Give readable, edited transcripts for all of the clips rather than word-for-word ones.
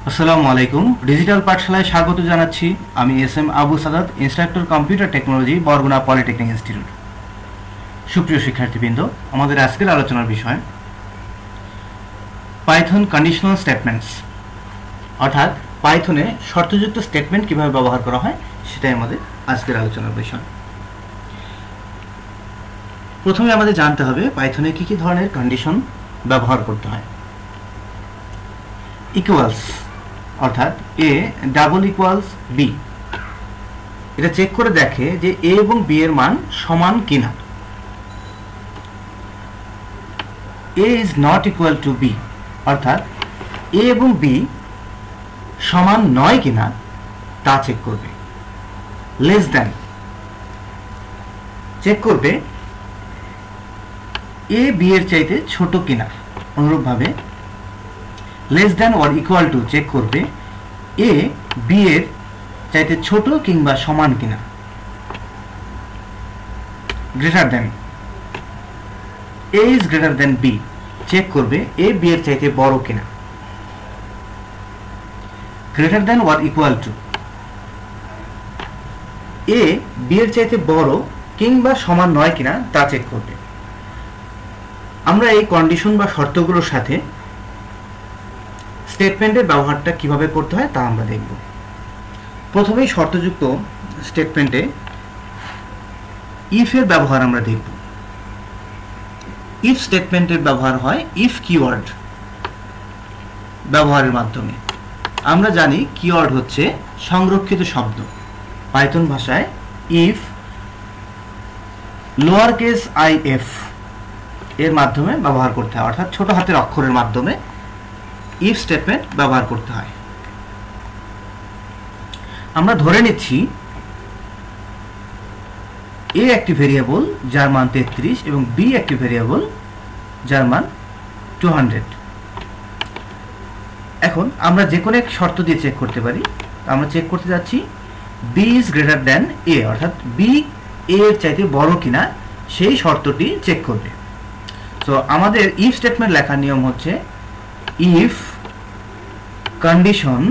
আসসালামু আলাইকুম। ডিজিটাল পাঠশালায় স্বাগত জানাচ্ছি। আমি S M. Abu Sadat, instructor computer technology, Barguna polytechnic institute. সুপ্রিয় শিক্ষার্থীবৃন্দ, আমাদের আজকের আলোচনার বিষয় পাইথন কন্ডিশনাল স্টেটমেন্টস, অর্থাৎ পাইথনে শর্তযুক্ত স্টেটমেন্ট কিভাবে ব্যবহার করা হয় সেটাই আমাদের আজকের আলোচনার বিষয়। প্রথমে আমাদের জানতে হবে পাইথনে কী কী ধরনের কন্ডিশন ব্যবহার করতে হয়। ইকুয়ালস অর্থাৎ এ ডাবল ইকুয়ালস বি, এটা চেক করে দেখে যে এ এবং বি এর মান সমান কিনা। A is not equal to B, অর্থাৎ এ এবং বি সমান নয় কিনা তা চেক করবে। লেস দ্যান চেক করবে এ বি এর চাইতে ছোট কিনা। অনুরূপভাবে less than or equal to check করবে এ বি এর চাইতে ছোট কিংবা সমান কিনা। Greater than A is greater than B check করবে এ বি এর চাইতে বড় কিনা। Greater than or equal to A B এর চাইতে বড় কিংবা সমান নয় কিনা তা চেক করবে। আমরা এই কন্ডিশন বা শর্তগুলোর সাথে স্টেটমেন্টের ব্যবহারটা কিভাবে করতে হয় তা আমরা দেখব। প্রথমেই শর্তযুক্ত স্টেটমেন্টে ইফ এর ব্যবহার আমরা দেখব। ইফ স্টেটমেন্টের ব্যবহার হয় ইফ কিওয়ার্ড ব্যবহারের মাধ্যমে। আমরা জানি কিওয়ার্ড হচ্ছে সংরক্ষিত শব্দ। পাইথন ভাষায় if lower case I F এর মাধ্যমে ব্যবহার করতে হয়, অর্থাৎ ছোট হাতের অক্ষরের মাধ্যমে ইফ স্টেটমেন্ট ব্যবহার করতে হয়। আমরা ধরে নিচ্ছি এ একটি ভেরিয়েবল যার মান 33 এবং বি একটি ভেরিয়েবল যার মান 200। এখন আমরা যে কোনো এক শর্ত দিয়ে চেক করতে পারি। আমরা চেক করতে যাচ্ছি বি ইজ গ্রেটার দ্যান এ, অর্থাৎ বি এ এর চাইতে বড় কিনা সেই শর্তটি চেক করবে। তো আমাদের ইফ স্টেটমেন্ট লেখার নিয়ম হচ্ছে if condition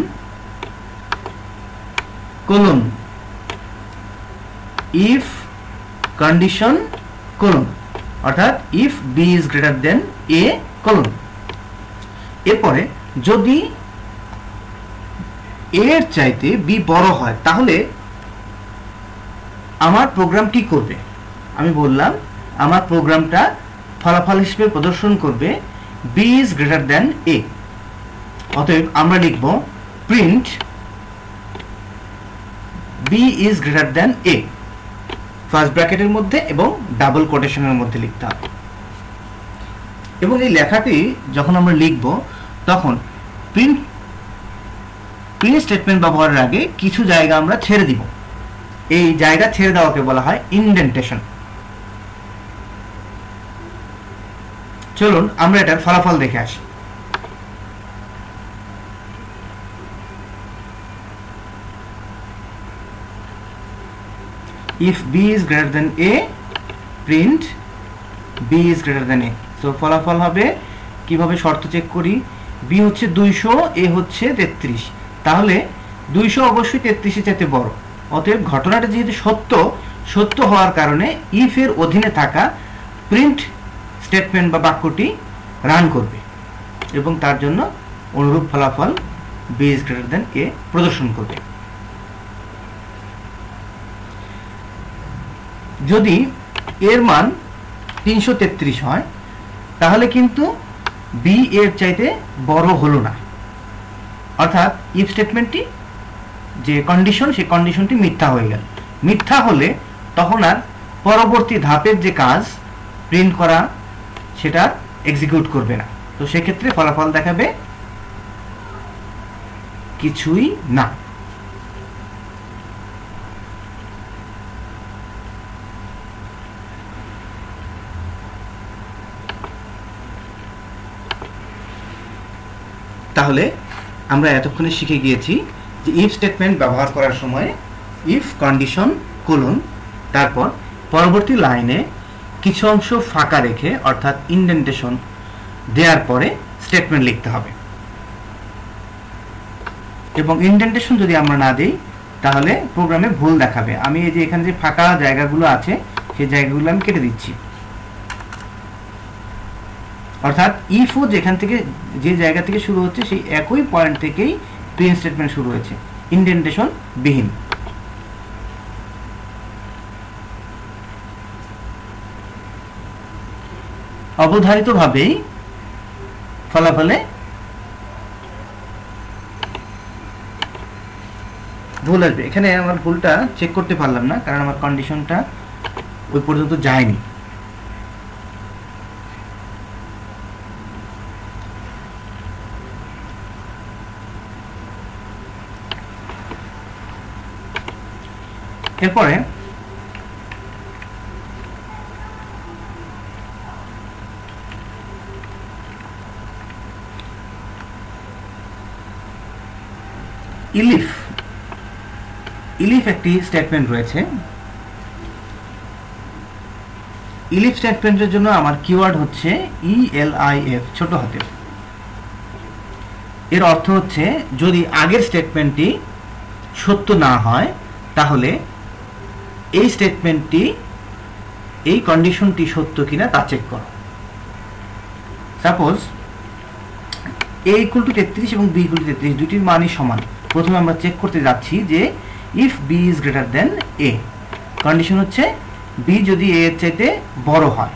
colon if condition colon, অর্থাৎ if B is greater than A colon. এরপরে যদি এর চাইতে বি বড় হয় তাহলে আমার প্রোগ্রাম কি করবে? আমি বললাম আমার প্রোগ্রামটা ফলাফল হিসেবে প্রদর্শন করবে B is greater than A. অতএব আমরা লিখব print B is greater than A, first ব্র্যাকেটের মধ্যে এবং ডাবল কোটেশনের মধ্যে লিখতে হবে। এবং এই লেখাটি যখন আমরা লিখব তখন প্রিন্ট স্টেটমেন্ট ব্যবহারের আগে কিছু জায়গা আমরা ছেড়ে দিব। এই জায়গা ছেড়ে দেওয়াকে বলা হয় ইনডেন্টেশন। চলুন আমরা এটার ফলাফল দেখে আসি। If b is greater than a, print b is greater than a. So ফলাফল হবে কিভাবে শর্ত চেক করি, b হচ্ছে 200, a হচ্ছে 33, তাহলে 200 অবশ্যই 33 এর চাইতে বড়। অতএব ঘটনাটা যেহেতু সত্য হওয়ার কারণে if এর অধীনে থাকা প্রিন্ট স্টেটমেন্ট বা বাক্যটি রান করবে এবং তার জন্য অনুরূপ ফলাফল b is greater than a প্রদর্শন করবে। যদি এর মান 333 হয় তাহলে কিন্তু বি এর চাইতে বড় হলো না, অর্থাৎ ইফ স্টেটমেন্টটি যে কন্ডিশন সেই কন্ডিশনটি মিথ্যা হয়ে গেল। মিথ্যা হলে তখন আর পরবর্তী ধাপের যে কাজ প্রিন্ট করা সেটা এক্সিকিউট করবে না। তো সেক্ষেত্রে ফলাফল দেখাবে কিছুই না। তাহলে আমরা এতক্ষণে শিখে গিয়েছি যে ইফ স্টেটমেন্ট ব্যবহার করার সময় ইফ কন্ডিশন কোলন তারপর পরবর্তী লাইনে কিছু অংশ ফাঁকা রেখে অর্থাৎ ইনডেন্টেশন দেওয়ার পরে স্টেটমেন্ট লিখতে হবে। এবং ইনডেন্টেশন যদি আমরা না দেই তাহলে প্রোগ্রামে ভুল দেখাবে। আমি এই যে এখানে যে ফাঁকা জায়গাগুলো আছে সেই জায়গাগুলো আমি কেটে দিচ্ছি। অর্থাৎ ইফও যেখান থেকে যে জায়গা থেকে শুরু হচ্ছে সেই একই পয়েন্ট থেকেই প্রিন্ট স্টেটমেন্ট শুরু হয়েছে, ইনডেন্টেশন বিহীন। অবধারিতভাবেই ফলাফলে ভুল আসবে। এখানে আমার ভুলটা চেক করতে পারলাম না কারণ আমার কন্ডিশনটা ওই পর্যন্ত যায়নি। এরপরে ইলিফ একটি স্টেটমেন্ট রয়েছে। ইলিফ স্টেটমেন্টের জন্য আমার কিওয়ার্ড হচ্ছে ELIF, ছোট হাতের। এর অর্থ হচ্ছে যদি আগের স্টেটমেন্টটি সত্য না হয় তাহলে এই স্টেটমেন্টটি, এই কন্ডিশনটি সত্য কিনা তা চেক করো। সাপোজ a = 33 এবং b = 33, দুটির মানই সমান। প্রথমে আমরা চেক করতে যাচ্ছি যে if b is greater then a, condition হচ্ছে b যদি a এর চাইতে বড় হয়।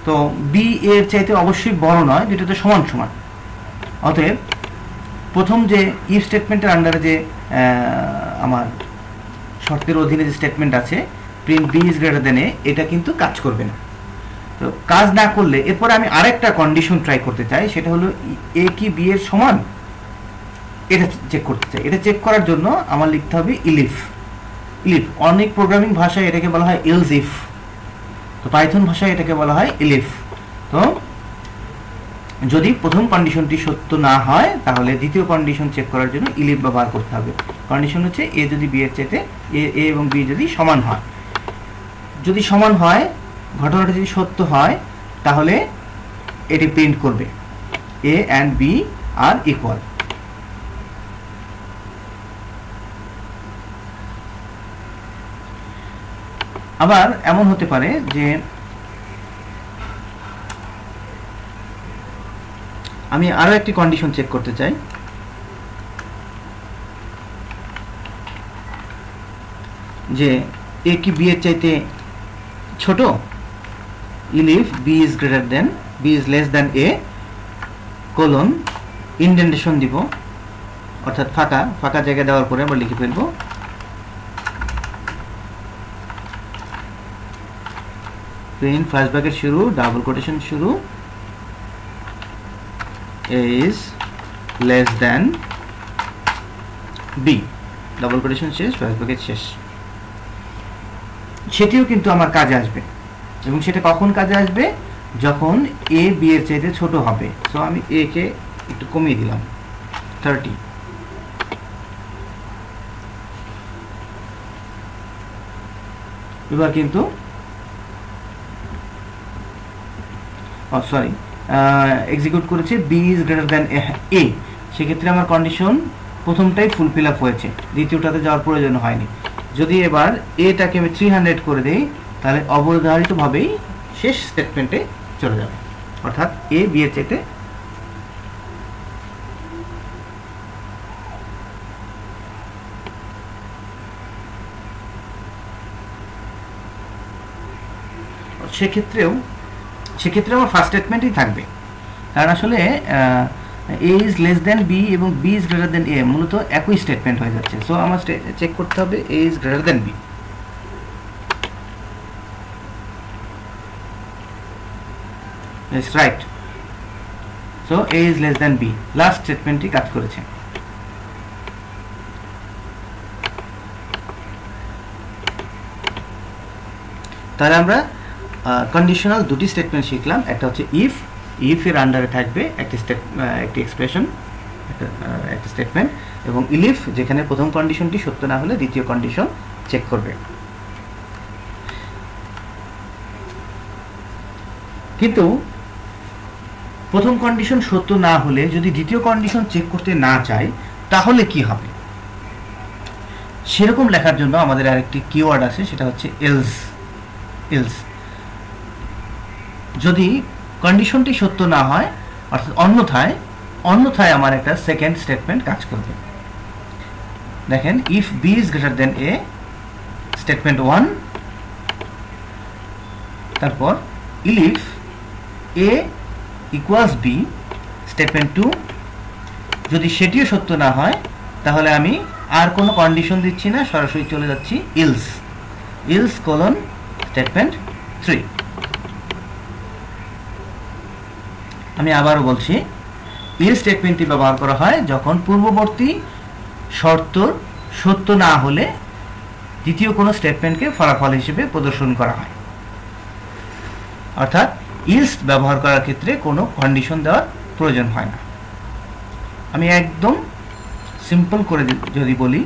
তো b a এর চাইতে অবশ্যই বড় নয়, দুটো সমান সমান। অতএব প্রথম যে ইফ স্টেটমেন্টের আন্ডারে যে আমার শর্তের অধীনে যে স্টেটমেন্ট আছে print b is greater then a, এটা কিন্তু কাজ করবে না। তো কাজ না করলে এরপরে আমি আরেকটা কন্ডিশন ট্রাই করতে চাই, সেটা হলো a কি b এর সমান, এটা চেক করতে চাই। এটা চেক করার জন্য আমার লিখতে হবে ইলিফ। অনেক প্রোগ্রামিং ভাষায় এটাকে বলা হয় এলস ইফ, তো পাইথন ভাষায় এটাকে বলা হয় ইলিফ। তো যদি প্রথম কন্ডিশনটি সত্য না হয় তাহলে দ্বিতীয় কন্ডিশন চেক করার জন্য ইলিফ ব্যবহার করতে হবে। কন্ডিশন হচ্ছে a যদি b এর চাইতে, a এবং b যদি সমান হয়, যদি সমান হয়, ঘটনাটা যদি সত্য হয় তাহলে এটি প্রিন্ট করবে a and b are equal। আবার এমন হতে পারে যে আমি আরো একটি কন্ডিশন চেক করতে চাই, যে a কি b এর চাইতে ছোট, ইলিফ b is greater than, b is less then a, colon, indentation দিব, অর্থাৎ ফাঁকা জায়গা দেওয়ার পরে আমরা লিখে ফেলবো প্রিন্ট ফার্স্ট ব্র্যাকেট শুরু, ডাবল কোটেশন শুরু, a is less than b, double quotation শেষ, ফার্স্ট ব্র্যাকেট শেষ। সেটিও কিন্তু আমার কাজে আসবে, এবং সেটা কখন কাজে আসবে, যখন a b এর চাইতে ছোট হবে। সো আমি a কে একটু কমিয়ে দিলাম 30। এবার কিন্তু এক্সিকিউট করেছে b is greater then a, সেক্ষেত্রে আমার কন্ডিশন প্রথমটাই ফুলফিল আপ হয়েছে, দ্বিতীয়টাতে যাওয়ার প্রয়োজন হয়নি। যদি এবার এটাকে আমি 300 করে দেই তাহলে অবধারিতভাবেই শেষ স্টেটমেন্টে চলে যাবে, অর্থাৎ a b এর চাইতে সেক্ষেত্রে আমার ফার্স্ট স্টেটমেন্টই থাকবে, কারণ আসলে a is less than b এবং b is greater then a মূলত একই স্টেটমেন্ট হয়ে যাচ্ছে। সো আমার চেক করতে হবে a is greater than b। It's right. So a is less than b, last স্টেটমেন্টই কাজ করেছে। তাহলে আমরা কন্ডিশনাল দুটি স্টেটমেন্ট শিখলাম, একটা হচ্ছে ইফ এর আন্ডারে থাকবে একটি এক্সপ্রেশন, একটা স্টেটমেন্ট, এবং ইলিফ যেখানে প্রথম কন্ডিশনটি সত্য না হলে দ্বিতীয় কন্ডিশন চেক করবে। কিন্তু প্রথম কন্ডিশন সত্য না হলে যদি দ্বিতীয় কন্ডিশন চেক করতে না চাই তাহলে কি হবে সেরকম লেখার জন্য আমাদের আরেকটি কিওয়ার্ড আছে, সেটা হচ্ছে এলস। এলস যদি কন্ডিশনটি সত্য না হয়, অর্থাৎ অন্যথায় আমার একটা সেকেন্ড স্টেটমেন্ট কাজ করবে। দেখেন, if B is greater than A, statement 1, তারপর if A equals B, statement 2। যদি সেটিও সত্য না হয় তাহলে আমি আর কোনো কন্ডিশন দিচ্ছি না, সরাসরি চলে যাচ্ছি ইলস কোলন স্টেটমেন্ট 3। আমি আবারও বলছি, ইলস স্টেটমেন্টটি ব্যবহার করা হয় যখন পূর্ববর্তী শর্ত সত্য না হলে দ্বিতীয় কোনো স্টেটমেন্টকে ফলাফল হিসেবে প্রদর্শন করা হয়। অর্থাৎ ইলস ব্যবহার করার ক্ষেত্রে কোনো কন্ডিশন দেওয়ার প্রয়োজন হয় না। আমি একদম সিম্পল করে যদি বলি,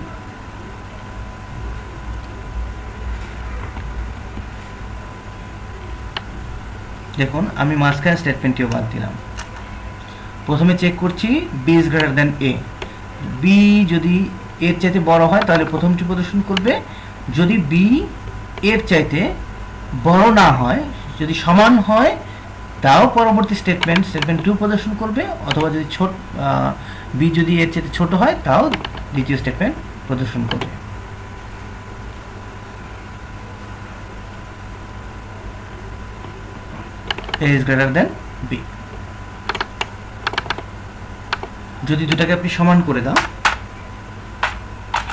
দেখুন আমি মাঝখানে স্টেটমেন্টটিও বাদ দিলাম। প্রথমে চেক করছি B is greater than A. B যদি এর চাইতে বড় হয় তাহলে প্রথমটি প্রদর্শন করবে, যদি বি এর চাইতে বড় না হয়, যদি সমান হয় তাও পরবর্তী স্টেটমেন্ট 2 প্রদর্শন করবে, অথবা যদি বি যদি এর চাইতে ছোট হয় তাও দ্বিতীয় স্টেটমেন্ট প্রদর্শন করবে। A is greater than B। যদি দুটাকে আপনি সমান করে দাও,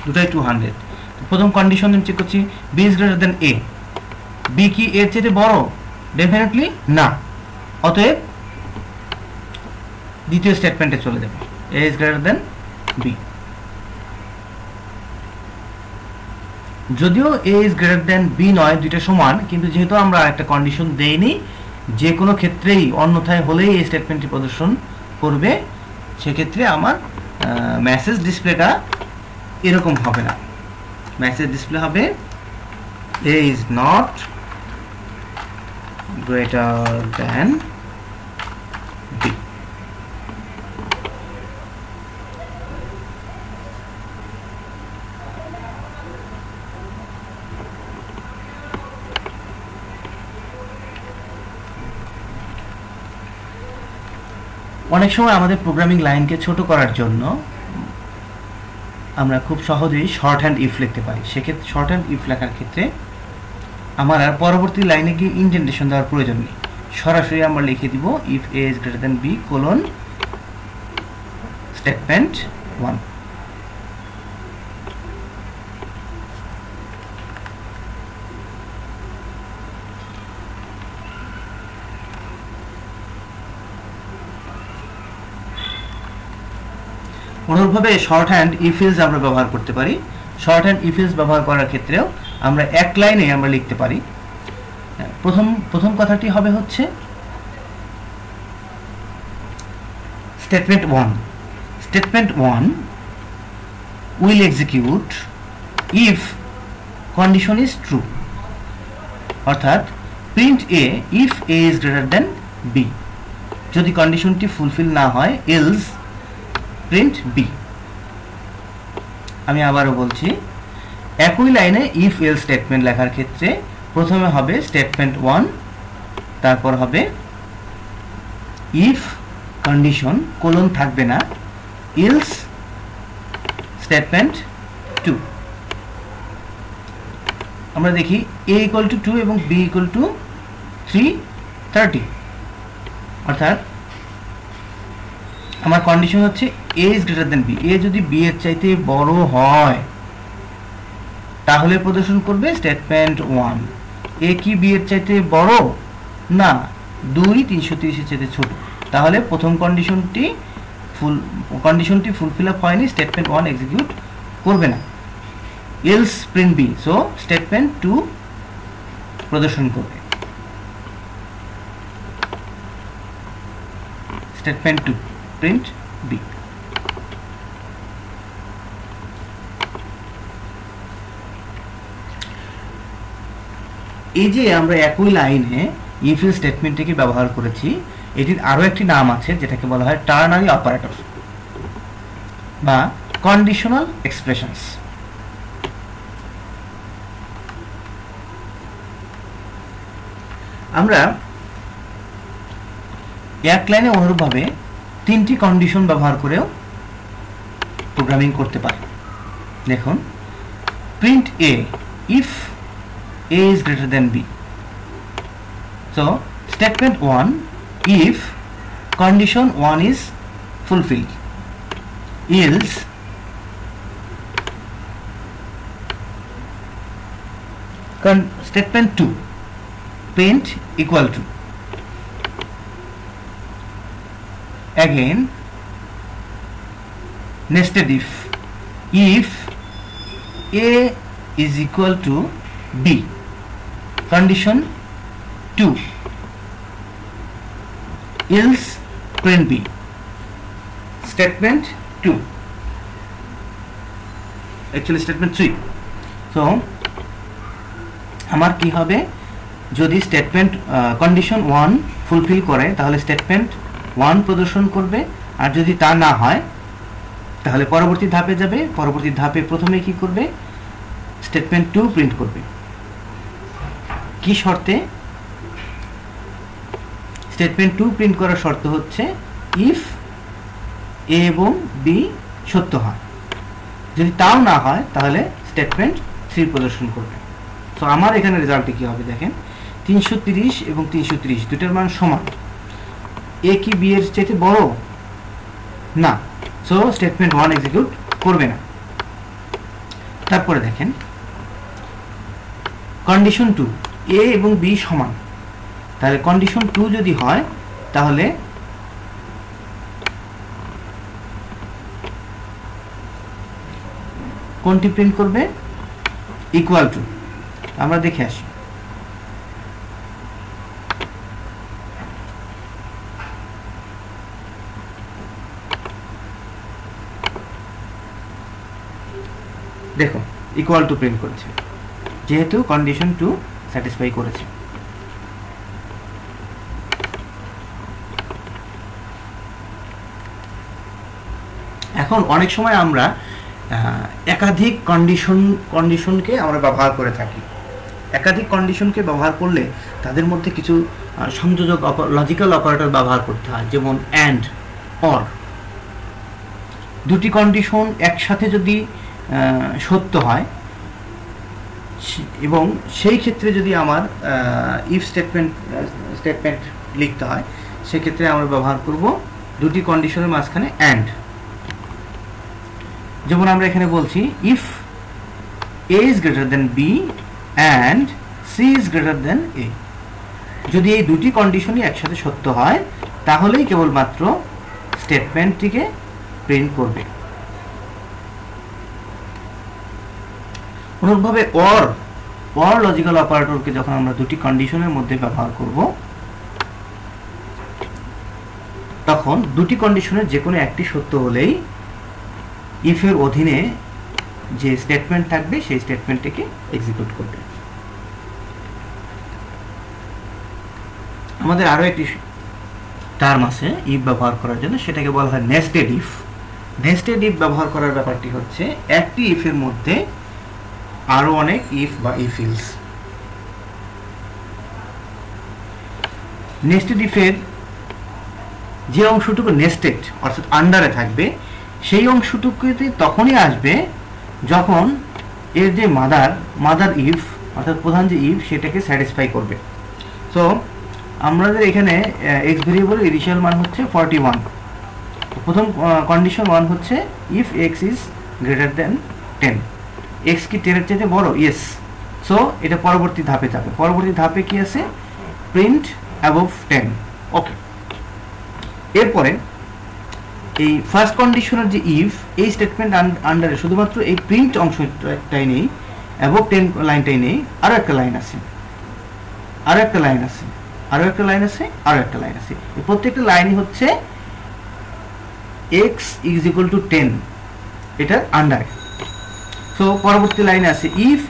দুটাই 200, প্রথম কন্ডিশন আমি চেক করছি B is greater than A। B কি এর চেয়ে বড়? ডেফিনেটলি না, অতএব দ্বিতীয় স্টেটমেন্টে চলে যাবে, A is greater than B। যদিও A is greater than B নয়, দুইটা সমান, কিন্তু যেহেতু আমরা একটা কন্ডিশন দেইনি, যে কোনো ক্ষেত্রেই অন্যথায় হলেই এই স্টেটমেন্টটি প্রদর্শন করবে, সেক্ষেত্রে আমার মেসেজ ডিসপ্লেটা এরকম হবে না। মেসেজ ডিসপ্লে হবে A is not greater than B। অনেক সময় আমাদের প্রোগ্রামিং লাইনকে ছোট করার জন্য আমরা খুব সহজেই শর্ট হ্যান্ড ইফ লিখতে পারি। সেক্ষেত্রে শর্ট হ্যান্ড ইফ লেখার ক্ষেত্রে আমার আর পরবর্তী লাইনে গিয়ে ইনডেন্টেশন দেওয়ার প্রয়োজন নেই, সরাসরি আমরা লিখে দিব if A is greater than B colon statement 1। অনুরূপভাবে শর্ট হ্যান্ড ইফ এলস আমরা ব্যবহার করতে পারি। শর্ট হ্যান্ড ইফ এলস ব্যবহার করার ক্ষেত্রেও আমরা এক লাইনে আমরা লিখতে পারি। প্রথম কথাটি হবে হচ্ছে statement 1। Statement 1 will execute if condition is true, অর্থাৎ print A if A is greater than B। যদি কন্ডিশনটি ফুলফিল না হয় এলস প্রিন্ট B। আমি আবারও বলছি, একই লাইনে ইফ এলস স্টেটমেন্ট লেখার ক্ষেত্রে প্রথমে হবে স্টেটমেন্ট 1, তারপর হবে ইফ কন্ডিশন কোলন থাকবে না, এলস স্টেটমেন্ট 2। আমরা দেখি A equal to 2 এবং B equal to 330, অর্থাৎ আমার কন্ডিশন হচ্ছে A is greater than B। A যদি B এর চাইতে বড় হয় তাহলে প্রদর্শন করবে স্টেটমেন্ট 1। A কি B এর চাইতে বড়? না, 2 330 এর চাইতে ছোট, তাহলে প্রথম কন্ডিশনটি ফুলফিল আপ হয়নি, স্টেটমেন্ট 1 এক্সিকিউট করবে না, else print B। So statement 2 প্রদর্শন করবে, স্টেটমেন্ট 2 প্রিন্ট B। এই যে আমরা একই লাইনে ইফ এলস স্টেটমেন্টটিকে ব্যবহার করেছি, এটির আরো একটি নাম আছে যেটাকে বলা হয় টার্নারি অপারেটর বা কন্ডিশনাল এক্সপ্রেশনস। আমরা এক লাইনে অনুরূপভাবে তিনটি কন্ডিশন ব্যবহার করেও প্রোগ্রামিং করতে পারি। দেখুন, print A if a is greater than b. So statement 1, if condition 1 is fulfilled, else statement 2, print equal to, again nested if a is equal to b, condition 2, else print b, statement 2, actually statement 3. so আমার কি হবে, যদি statement condition 1 fulfil করে তাহলে statement 1 প্রদর্শন করবে, আর যদি তা না হয় তাহলে পরবর্তী ধাপে যাবে। পরবর্তী ধাপে প্রথমে কি করবে, স্টেটমেন্ট 2 প্রিন্ট করবে। কি শর্তে? স্টেটমেন্ট 2 প্রিন্ট করার শর্ত হচ্ছে ইফ এ এবং বি সত্য হয়। যদি তাও না হয় তাহলে স্টেটমেন্ট 3 প্রদর্শন করবে। তো আমার এখানে রেজাল্টে কি হবে দেখেন, 330 এবং 330 দুটার মান সমান। এ কি বি এর চাইতে বড় না, সো স্টেটমেন্ট 1 এক্সিকিউট করবে না। তারপরে দেখেন কন্ডিশন 2, এ এবং বি সমান, তাহলে কন্ডিশন 2 যদি হয় তাহলে কোনটি প্রিন্ট করবে, ইকুয়াল টু। আমরা দেখে আসি। দেখো ইকুয়াল টু প্রিন্ট করেছে, যেহেতু কন্ডিশন 2 স্যাটিসফাই করেছে। এখন অনেক সময় আমরা একাধিক কন্ডিশনকে আমরা ব্যবহার করে থাকি। একাধিক কন্ডিশনকে ব্যবহার করলে তাদের মধ্যে কিছু সংযোজক লজিক্যাল অপারেটর ব্যবহার করতে হয়, যেমন অ্যান্ড, অর। দুটি কন্ডিশন একসাথে যদি সত্য হয় এবং সেই ক্ষেত্রে যদি আমার ইফ স্টেটমেন্ট লিখতে হয়, সেক্ষেত্রে আমরা ব্যবহার করব দুটি কন্ডিশনের মাঝখানে অ্যান্ড। যেমন আমরা এখানে বলছি if a is greater than b and c is greater than a, যদি এই দুটি কন্ডিশনই একসাথে সত্য হয় তাহলেই কেবলমাত্র স্টেটমেন্টটিকে প্রিন্ট করবে। অনুরূপভাবে অর লজিক্যাল অপারেটরকে যখন আমরা দুটি কন্ডিশনের মধ্যে ব্যবহার করব, তখন দুটি কন্ডিশনের যে কোনো একটি সত্য হলেই ইফ এর অধীনে যে স্টেটমেন্ট থাকবে সেই স্টেটমেন্টটিকে এক্সিকিউট করবে। আমাদের আরো একটি টার্ম আছে ইফ ব্যবহার করার জন্য, সেটাকে বলা হয় নেস্টেড ইফ। নেস্টেড ইফ ব্যবহার করার ব্যাপারটি হচ্ছে একটি ইফ এর মধ্যে আরো অনেক ইফ বা ইফ ইলস। নেস্টেড ইফের যে অংশটুকু নেস্টেড অর্থাৎ আন্ডারে থাকবে, সেই অংশটুকুতে তখনই আসবে যখন এর যে মাদার ইফ অর্থাৎ প্রধান যে ইফ সেটাকে স্যাটিসফাই করবে। সো আমাদের এখানে এক্স ভেরিয়েবল ইনিশিয়াল মান হচ্ছে 41। প্রথম কন্ডিশন 1 হচ্ছে if x is greater then 10, x কি 10 এর চাইতে বড়, ইয়েস। সো এটা পরবর্তী ধাপে যাবে। পরবর্তী ধাপে কি আছে, প্রিন্ট অ্যাবভ 10। ওকে, এরপরে এই ফার্স্ট কন্ডিশনের যে ইফ, এই স্টেটমেন্ট আন্ডারে শুধুমাত্র এই প্রিন্ট অংশটাই নেই, অ্যাবভ 10 লাইনটাই নেই, আরো একটা লাইন আছে, আরো একটা লাইন আছে, আরো একটা লাইন আছে, আরো একটা লাইন আছে। এই প্রত্যেকটা লাইনই হচ্ছে x is equal to 10 এটার আন্ডারে। সো পরবর্তী লাইনে আছে if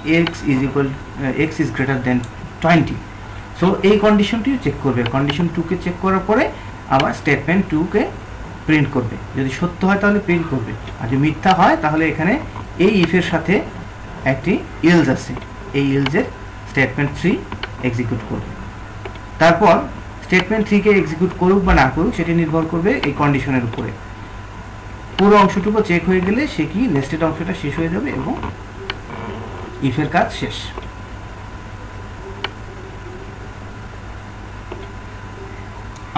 x is greater than 20। So এই কন্ডিশনটি চেক করবে। কন্ডিশন 2 কে চেক করার পরে আবার স্টেটমেন্ট 2 কে প্রিন্ট করবে, যদি সত্য হয় তাহলে প্রিন্ট করবে, আর যদি মিথ্যা হয় তাহলে এখানে এই ইফের সাথে একটি ইলস আছে, এই ইলসের স্টেটমেন্ট 3 এক্সিকিউট করবে। তারপর স্টেটমেন্ট 3 কে এক্সিকিউট করুক বা না করুক সেটি নির্ভর করবে এই কন্ডিশনের উপরে। পুরো অংশটুকু চেক হয়ে গেলে সে কি নেস্টেড অংশটা শেষ হয়ে যাবে এবং ইফের কাজ শেষ।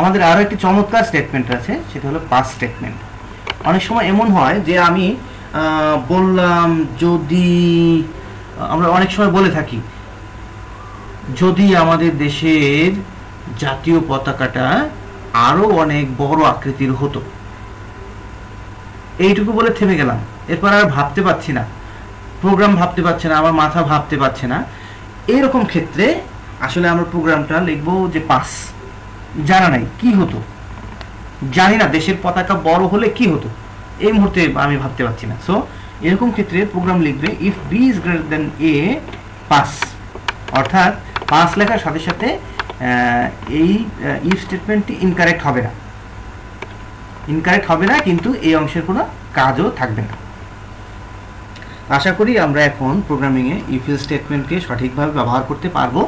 আমাদের আরো একটি চমৎকার স্টেটমেন্ট আছে, সেটা হলো পাস স্টেটমেন্ট। অনেক সময় এমন হয় যে আমি বললাম যদি, আমরা অনেক সময় বলে থাকি যদি আমাদের দেশের জাতীয় পতাকাটা আরো অনেক বড় আকৃতির হতো, এইটুকু বলে থেমে গেলাম, এরপর আর ভাবতে পারছি না, প্রোগ্রাম ভাবতে পারছে না, আমার মাথা ভাবতে পারছে না। এরকম ক্ষেত্রে আসলে আমরা প্রোগ্রামটা লিখবো যে পাস, জানা নাই কি হতো, জানি না দেশের পতাকা বড় হলে কি হতো, এই মুহূর্তে আমি ভাবতে পারছি না। সো এরকম ক্ষেত্রে প্রোগ্রাম লিখবে if B is greater than A pass, অর্থাৎ পাস লেখার সাথে সাথে এই ইফ স্টেটমেন্টটি ইনকারেক্ট হবে না, ইনকারেক্ট হবে না, কিন্তু এই অংশের কোনো কাজও থাকবে না। আশা করি আমরা এখন প্রোগ্রামিংয়ে ইফ এলস স্টেটমেন্টকে সঠিকভাবে ব্যবহার করতে পারবো।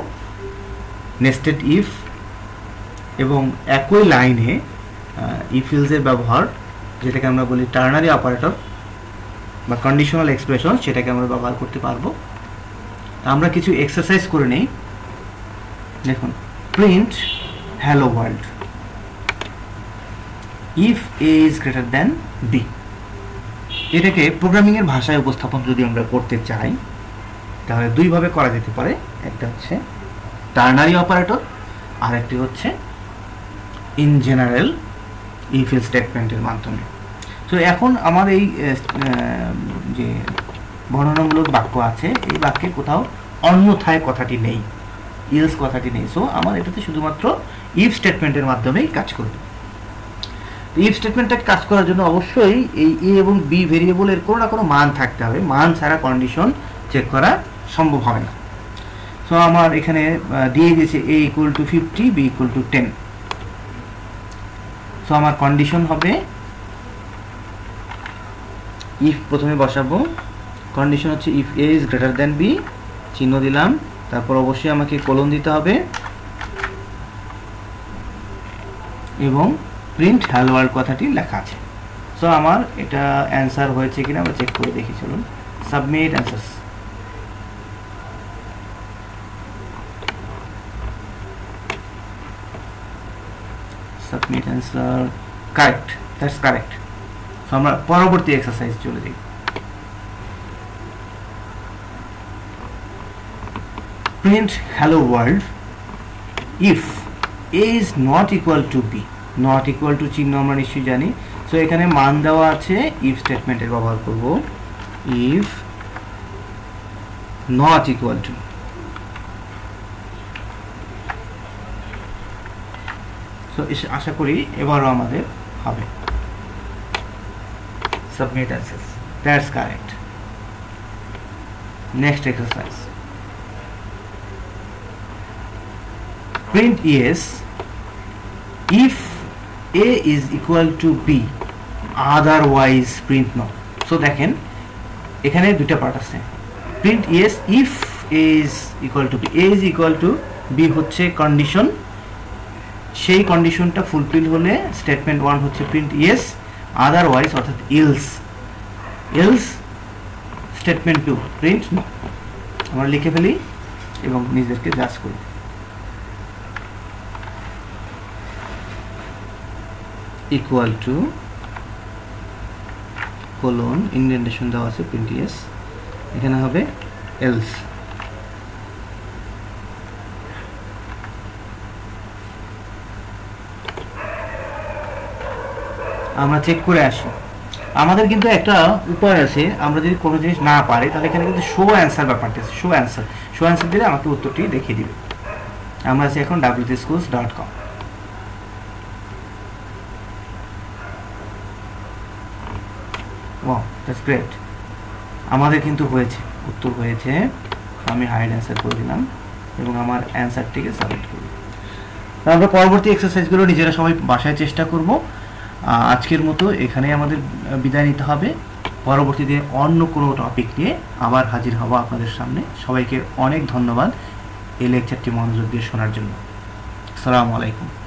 নেস্টেড ইফ এবং একই লাইনে ইফ এলসের ব্যবহার, যেটাকে আমরা বলি টার্নারি অপারেটর বা কন্ডিশনাল এক্সপ্রেশন, সেটাকে আমরা ব্যবহার করতে পারবো। আমরা কিছু এক্সারসাইজ করে নেই। দেখুন, print hello world if A is greater than B. এটাকে প্রোগ্রামিং এর ভাষায় উপস্থাপন যদি আমরা করতে চাই তাহলে দুইভাবে করা যেতে পারে, একটা হচ্ছে টার্নারি অপারেটর আর একটি হচ্ছে ইন জেনারেল ইফ এলস স্টেটমেন্টের মাধ্যমে। তো এখন আমার এই যে বর্ণনামূলক বাক্য আছে, এই বাক্যে কোথাও অন্যথায় কথাটি নেই, ইলস কথাটি নেই। সো আমার এটাতে শুধুমাত্র ইফ স্টেটমেন্টের মাধ্যমেই কাজ করবে। ইফ স্টেটমেন্টটাকে কাজ করার জন্য অবশ্যই এই এ এবং বি ভেরিয়েবলের কোনো না কোনো মান থাকতে হবে, মান ছাড়া কন্ডিশন চেক করা সম্ভব হবে না। সো আমার এখানে দিয়ে দিয়েছে a equal to 50, b equal to 10। So আমার কন্ডিশন হবে ইফ, প্রথমে বসাবো কন্ডিশন হচ্ছে if a is greater than b, চিহ্ন দিলাম, তারপর অবশ্যই আমাকে কোলন দিতে হবে এবং প্রিন্ট হ্যালো ওয়ার্ল্ড কথাটি লেখা আছে। সো আমার এটা অ্যান্সার হয়েছে কিনা আমরা চেক করে দেখি, চলুন। Submit answers. Submit answer correct, that's correct. So আমরা পরবর্তী এক্সারসাইজ চলে যাই। Print hello world if a is not equal to b, not equal to চিহ্ন আমরা নিশ্চয়ই জানি। সো এখানে মান দেওয়া আছে, ইফ স্টেটমেন্টের ব্যবহার করব if not equal to, so আশা করি এবারও আমাদের হবে। Submit answers, that's correct. Next exercise, print yes if a is equal to b, otherwise print no। So দেখেন এখানে দুটো পার্ট আছে, print yes if a is equal to b, a is equal to b হচ্ছে condition, সেই কন্ডিশনটা fulfil হলে statement 1 হচ্ছে print yes, otherwise অর্থাৎ else, else statement 2 print no. আমরা লিখে ফেলি এবং নিজেদেরকে জাজ করি। ইকুয়াল টু কোলন, ইনডেন্টেশন দেওয়া আছে, প্রিন্ট yes, এখানে হবে এলস। আমরা চেক করে আসি। আমাদের কিন্তু একটা উপায় আছে, আমরা যদি কোনো জিনিস না পারি তাহলে এখানে কিন্তু শো অ্যান্সার ব্যাপারটা আছে, শো অ্যান্সার, শো অ্যান্সার দিলে আমাকে উত্তরটি দেখিয়ে দিবে। আমরা আছি এখন wtschools.com। ওয়াও, দ্যাটস গ্রেট, আমাদের কিন্তু হয়েছে, উত্তর হয়েছে। আমি হাইড অ্যান্সার করে দিলাম এবং আমার অ্যান্সারটিকে সাবমিট করব। আমরা পরবর্তী এক্সারসাইজগুলো নিজেরা সবাই বাসায় চেষ্টা করব। আজকের মতো এখানেই আমাদের বিদায় নিতে হবে। পরবর্তীতে অন্য কোনো টপিক নিয়ে আবার হাজির হব আপনাদের সামনে। সবাইকে অনেক ধন্যবাদ এই লেকচারটি মনোযোগ দিয়ে শোনার জন্য। আসসালামু আলাইকুম।